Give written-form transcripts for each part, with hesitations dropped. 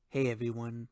Hey everyone,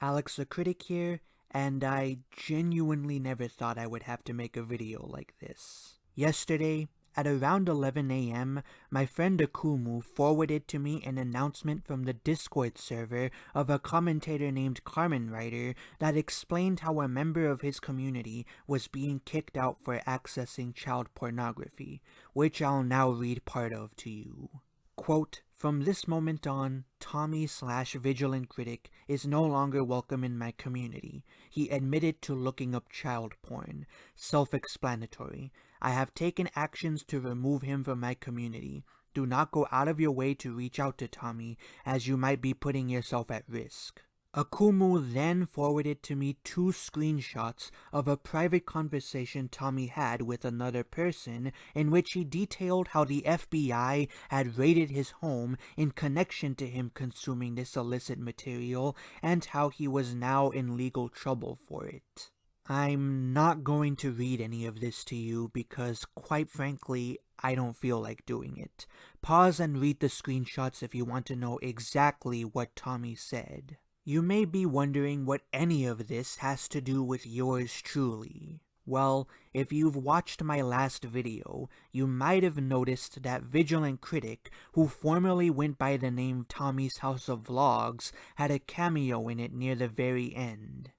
Alex the Critic here, and I genuinely never thought I would have to make a video like this. Yesterday, at around 11 a.m., my friend Akumu forwarded to me an announcement from the Discord server of a commentator named Carmen Writer that explained how a member of his community was being kicked out for accessing child pornography, which I'll now read part of to you. Quote, "From this moment on, Tommy/Vigilant Critic is no longer welcome in my community. He admitted to looking up child porn. Self-explanatory. I have taken actions to remove him from my community. Do not go out of your way to reach out to Tommy, as you might be putting yourself at risk." Akumu then forwarded to me 2 screenshots of a private conversation Tommy had with another person in which he detailed how the FBI had raided his home in connection to him consuming this illicit material and how he was now in legal trouble for it. I'm not going to read any of this to you because, quite frankly, I don't feel like doing it. Pause and read the screenshots if you want to know exactly what Tommy said. You may be wondering what any of this has to do with yours truly. Well, if you've watched my last video, you might have noticed that Vigilant Critic, who formerly went by the name Tommy's House of Vlogs, had a cameo in it near the very end.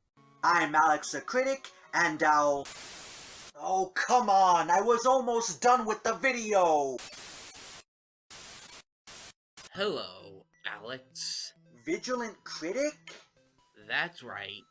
I'm Alex the Critic, and Oh, come on! I was almost done with the video! Hello, Alex. Vigilant Critic? That's right.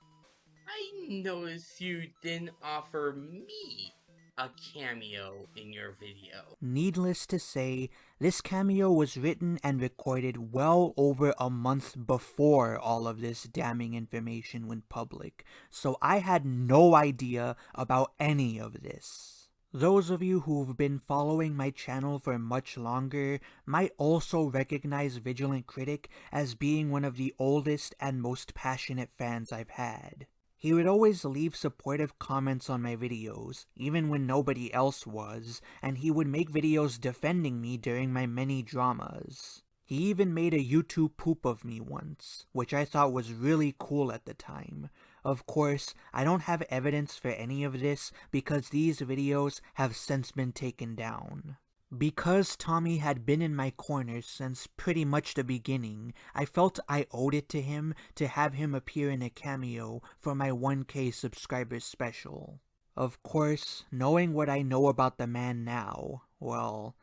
I noticed you didn't offer me a cameo in your video. Needless to say, this cameo was written and recorded well over a month before all of this damning information went public, so I had no idea about any of this. Those of you who've been following my channel for much longer might also recognize Vigilant Critic as being one of the oldest and most passionate fans I've had. He would always leave supportive comments on my videos, even when nobody else was, and he would make videos defending me during my many dramas. He even made a YouTube poop of me once, which I thought was really cool at the time. Of course, I don't have evidence for any of this because these videos have since been taken down. Because Tommy had been in my corner since pretty much the beginning, I felt I owed it to him to have him appear in a cameo for my 1K subscribers special. Of course, knowing what I know about the man now, well,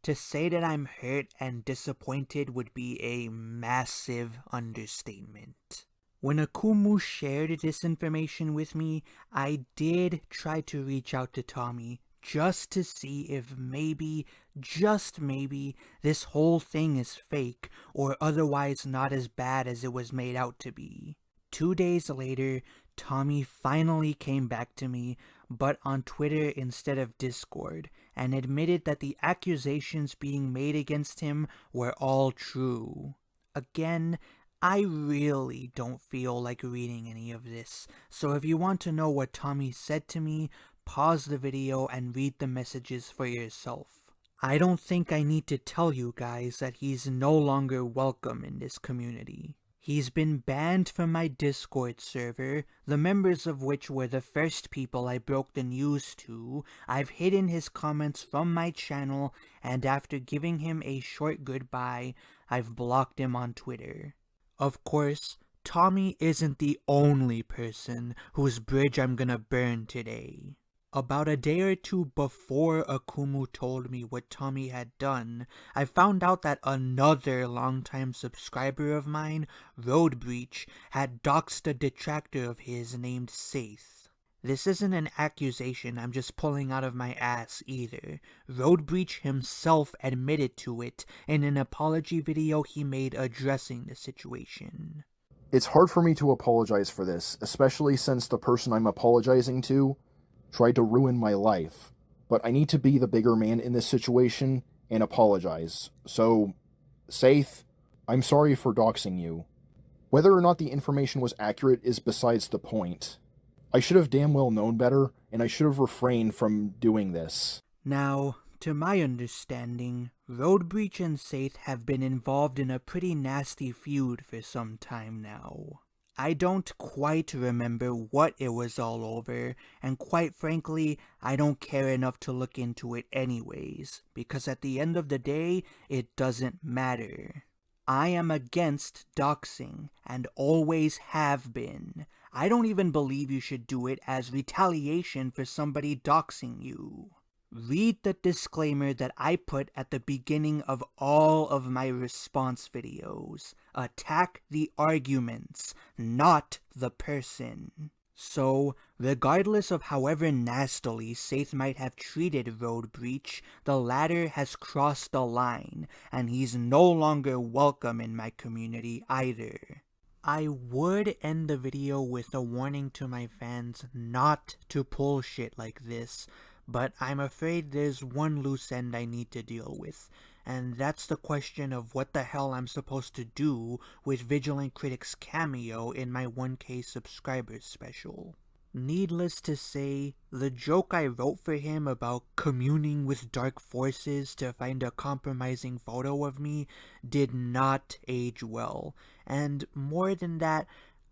to say that I'm hurt and disappointed would be a massive understatement. When Akumu shared this information with me, I did try to reach out to Tommy just to see if maybe, just maybe, this whole thing is fake or otherwise not as bad as it was made out to be. 2 days later, Tommy finally came back to me, but on Twitter instead of Discord, and admitted that the accusations being made against him were all true. Again, I really don't feel like reading any of this, so if you want to know what Tommy said to me, pause the video and read the messages for yourself. I don't think I need to tell you guys that he's no longer welcome in this community. He's been banned from my Discord server, the members of which were the first people I broke the news to. I've hidden his comments from my channel, and after giving him a short goodbye, I've blocked him on Twitter. Of course, Tommy isn't the only person whose bridge I'm gonna burn today. About a day or 2 before Akumu told me what Tommy had done, I found out that another longtime subscriber of mine, Road Breach, had doxed a detractor of his named Saith. This isn't an accusation I'm just pulling out of my ass either. Road Breach himself admitted to it in an apology video he made addressing the situation. It's hard for me to apologize for this, especially since the person I'm apologizing to tried to ruin my life. But I need to be the bigger man in this situation and apologize. So, Saith, I'm sorry for doxing you. Whether or not the information was accurate is besides the point. I should have damn well known better, and I should have refrained from doing this. Now, to my understanding, Roadbreach and Saith have been involved in a pretty nasty feud for some time now. I don't quite remember what it was all over, and quite frankly, I don't care enough to look into it anyways, because at the end of the day, it doesn't matter. I am against doxing, and always have been. I don't even believe you should do it as retaliation for somebody doxing you. Read the disclaimer that I put at the beginning of all of my response videos. Attack the arguments, not the person. So, regardless of however nastily Saith might have treated Roadbreach, the latter has crossed the line, and he's no longer welcome in my community either. I would end the video with a warning to my fans not to pull shit like this, but I'm afraid there's one loose end I need to deal with, and that's the question of what the hell I'm supposed to do with Vigilant Critic's cameo in my 1K subscribers special. Needless to say, the joke I wrote for him about communing with dark forces to find a compromising photo of me did not age well, and more than that,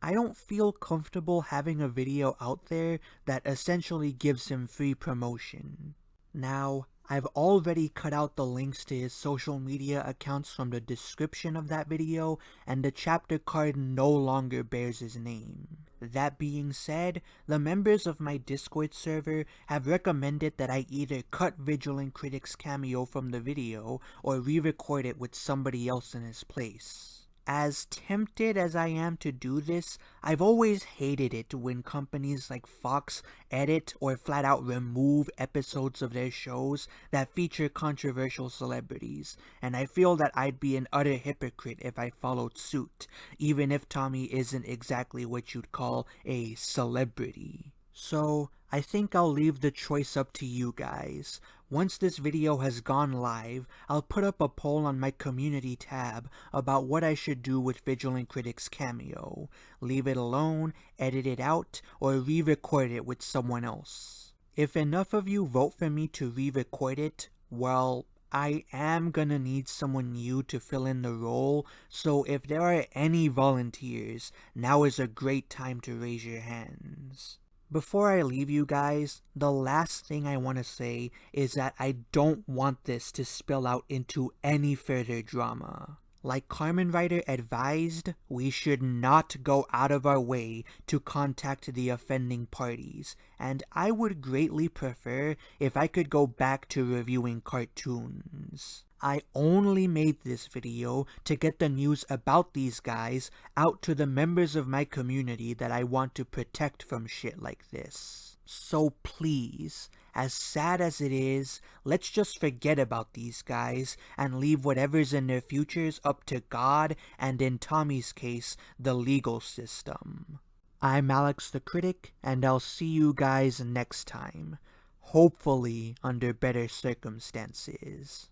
I don't feel comfortable having a video out there that essentially gives him free promotion. Now, I've already cut out the links to his social media accounts from the description of that video, and the chapter card no longer bears his name. That being said, the members of my Discord server have recommended that I either cut Vigilant Critic's cameo from the video or re-record it with somebody else in his place. As tempted as I am to do this, I've always hated it when companies like Fox edit or flat out remove episodes of their shows that feature controversial celebrities, and I feel that I'd be an utter hypocrite if I followed suit, even if Tommy isn't exactly what you'd call a celebrity. So, I think I'll leave the choice up to you guys. Once this video has gone live, I'll put up a poll on my community tab about what I should do with Vigilant Critic's cameo. Leave it alone, edit it out, or re-record it with someone else. If enough of you vote for me to re-record it, well, I am gonna need someone new to fill in the role, so if there are any volunteers, now is a great time to raise your hands. Before I leave you guys, the last thing I want to say is that I don't want this to spill out into any further drama. Like Kamen Rider advised, we should not go out of our way to contact the offending parties, and I would greatly prefer if I could go back to reviewing cartoons. I only made this video to get the news about these guys out to the members of my community that I want to protect from shit like this. So please, as sad as it is, let's just forget about these guys and leave whatever's in their futures up to God and, in Tommy's case, the legal system. I'm Alex the Critic, and I'll see you guys next time. Hopefully under better circumstances.